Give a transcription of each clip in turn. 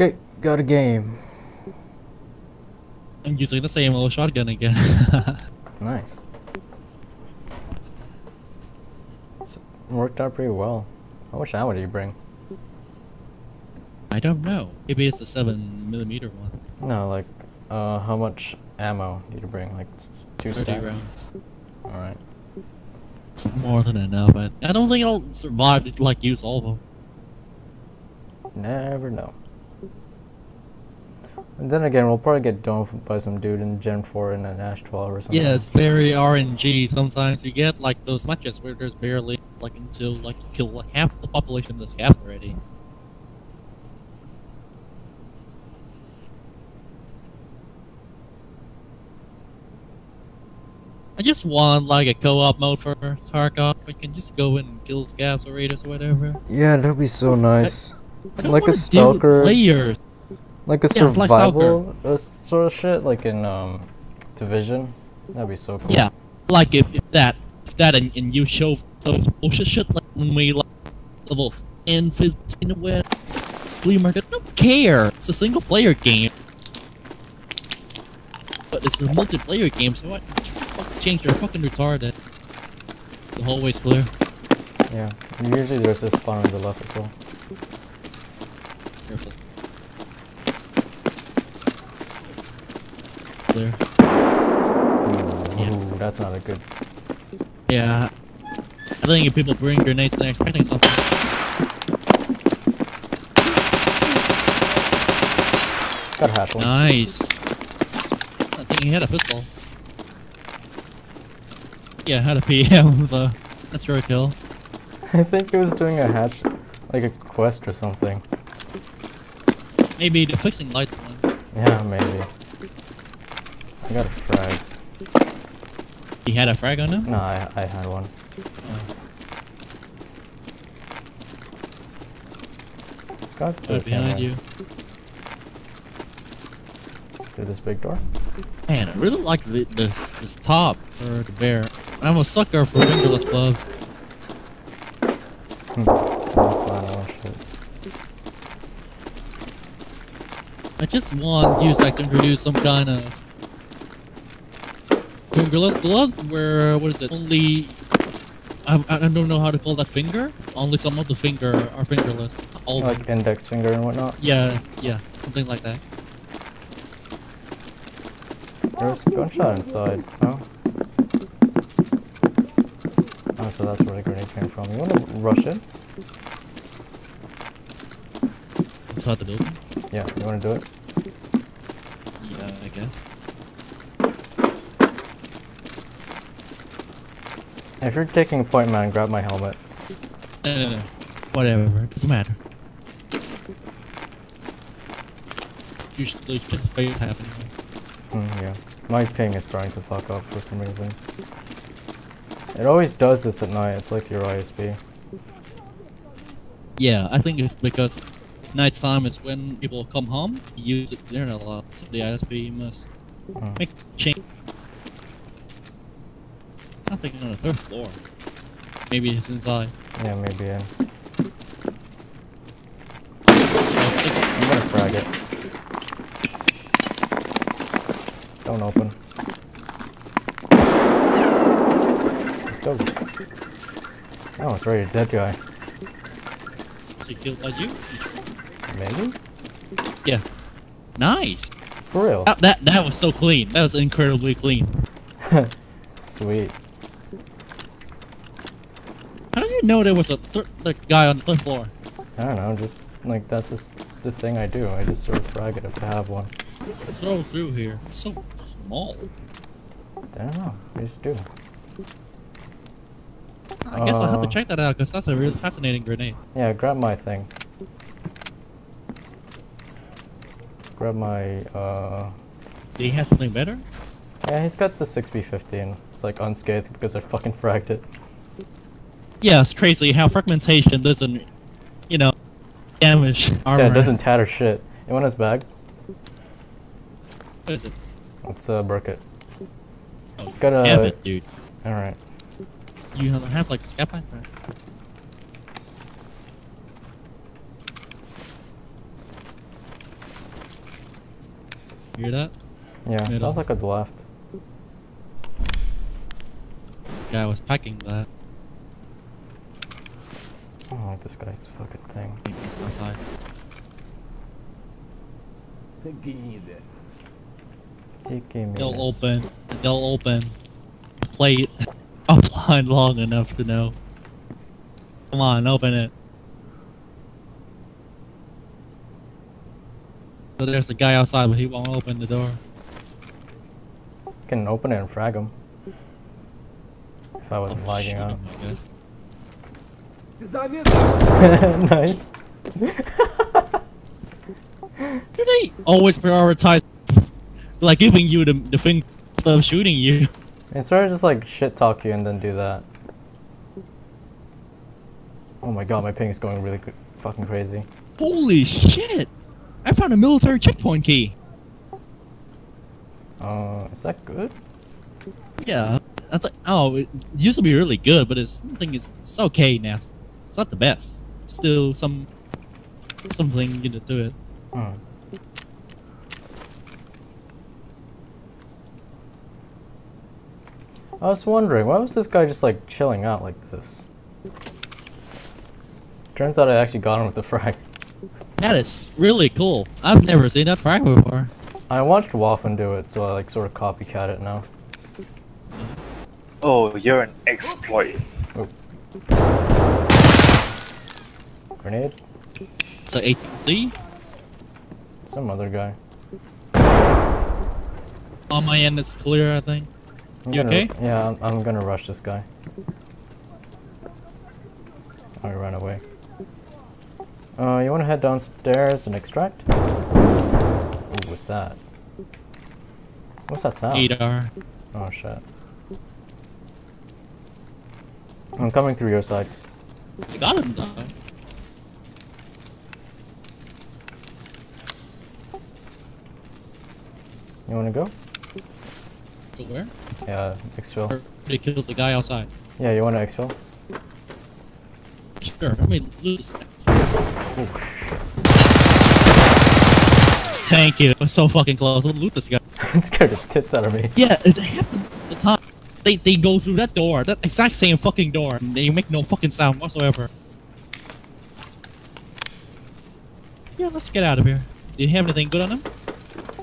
Okay, got a game. I'm using the same old shotgun again. Nice. It's worked out pretty well. How much ammo do you bring? I don't know. Maybe it's a 7mm one. No, like, how much ammo do you bring? Like, 2 30 stacks? rounds. Alright. It's more than enough, but I don't think I'll survive to like use all of them. Never know. And then again, we'll probably get domed by some dude in Gen 4 in an Ash 12 or something. Yeah, it's very RNG. Sometimes you get like those matches where there's barely like until like you kill like half the population of this half already. I just want like a co-op mode for Tarkov. We can just go and kill scabs or raiders or whatever. Yeah, that'd be so nice. I don't Like a wanna deal with stalker. players. Like a Yeah, like survival sort of shit, like in Division. That'd be so cool. Yeah, like if that and you show those bullshit shit like when we like level 10, 15 where flea market. I don't care. It's a single player game, but it's a multiplayer game. So what? Change your fucking retarded. The hallway's clear. Yeah. And usually there's a spawn on the left as well. Careful. Clear. Ooh, that's not a good. Yeah. I think if people bring grenades, they're expecting something. Got a hash one. Nice. I think he had a pistol. Yeah, had a PM, so that's your kill. I think he was doing a hatch, like a quest or something. Maybe the fixing lights one. Yeah, maybe. I got a frag. He had a frag on him? No, I had one. It's got this Behind you. Through this big door. Man, I really like this top for the bear. I'm a sucker for fingerless gloves. Oh, shit. I just want you to introduce some kind of fingerless gloves where, what is it, only... I don't know how to call that finger. Only some of the finger are fingerless. All Like index finger and whatnot. yeah, something like that. There's a gunshot inside. Oh. Oh, so that's where the grenade came from. You wanna rush in? Inside the building? Yeah, you wanna do it? Yeah, I guess. If you're taking a point, man, grab my helmet. No. Whatever, it doesn't matter. Usually just fate happening. Yeah. My ping is starting to fuck up for some reason. It always does this at night. It's like your ISP. Yeah, I think it's because nighttime is when people come home, use it there a lot, so the ISP must make change. Something on the third floor. Maybe it's inside. Yeah, maybe in. I'm gonna frag it. Don't open. Let's go. Oh, it's already a dead guy. Is he killed by you? Maybe? Yeah. Nice! For real? That was so clean. That was incredibly clean. Sweet. How did you know there was a guy on the third floor? I don't know, just like that's just the thing I do. I just sort of frag it if I have one. Throw through here. It's so small. I don't know. I just do. I guess I'll have to check that out because that's a really fascinating grenade. Yeah, grab my thing. Grab my, Did he have something better? Yeah, he's got the 6B15. It's like unscathed because I fucking fragged it. Yeah, it's crazy how fragmentation doesn't, you know, damage armor. Yeah, it doesn't tatter shit. You want his bag? What is it? Let's Burkett. Oh, It's got a... have it, dude. Alright. You have like scap backpack. Hear that? Yeah, Middle. sounds like a left. Guy was packing that I don't like this guy's fucking thing. outside. They'll open. They'll open. Play it offline long enough to know. Come on, open it. So there's a guy outside, but he won't open the door. Can open it and frag him. If I wasn't lagging Shoot out. him, I guess. Nice. Do they always prioritize like giving you the thing instead of shooting you? And sort of just like shit talk you and then do that. Oh my god, my ping is going really fucking crazy. Holy shit! I found a military checkpoint key. Is that good? Yeah, I thought. Oh, it used to be really good, but I think it's okay now. It's not the best. Still something to it. Hmm. I was wondering, why was this guy just like chilling out like this? Turns out I actually got him with the frag. That is really cool. I've never seen that frag before. I watched Waffen do it, so I like sort of copycat it now. Oh, you're an exploit. Oh. Grenade? It's a AT. Some other guy. On my end, it's clear. I think. You gonna, okay? Yeah, I'm gonna rush this guy. Oh, he ran away. You wanna head downstairs and extract? Ooh, what's that? What's that sound? ADAR. Oh shit. I'm coming through your side. I got him though. You wanna go? To where? Yeah, exfil. Or they killed the guy outside. Yeah, you wanna exfil? Sure. Let me lose. Oh shit. Thank you. It was so fucking close. We'll loot this guy. It scared the tits out of me. Yeah, it happens all the time. They go through that door, that exact same fucking door, and they make no fucking sound whatsoever. Yeah, let's get out of here. Do you have anything good on him?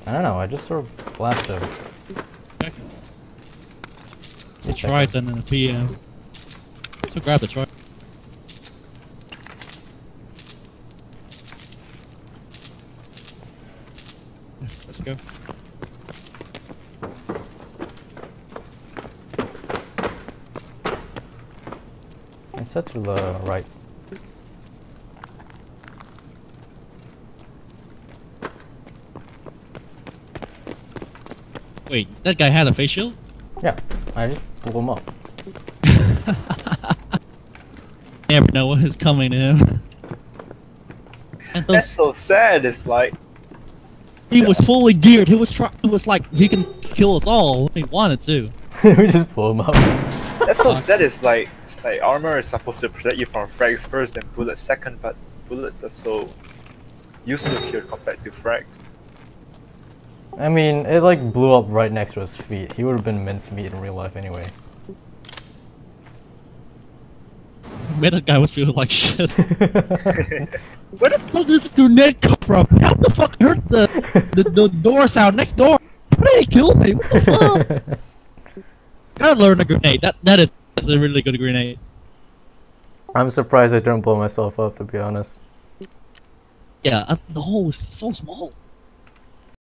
I don't know, I just sort of blasted him. Okay. It's a Triton and a PM. So grab the Triton. Let's go. It's set to the right. Wait, that guy had a face shield? Yeah, I just blew him up. Never know what is coming to him. And That's so sad. It's like he was fully geared. He was like he can kill us all if he wanted to. We just blew him up. that's so sad. It's like armor is supposed to protect you from frags first and bullets second, but bullets are so useless here compared to frags. I mean, it like blew up right next to his feet. He would have been mincemeat in real life anyway. Made that guy was feeling like shit. Where the fuck does this grenade come from? How the fuck hurt the door sound next door? Why did he kill me? What the fuck? Gotta learn a grenade. That's a really good grenade. I'm surprised I didn't blow myself up, to be honest. Yeah, the hole was so small.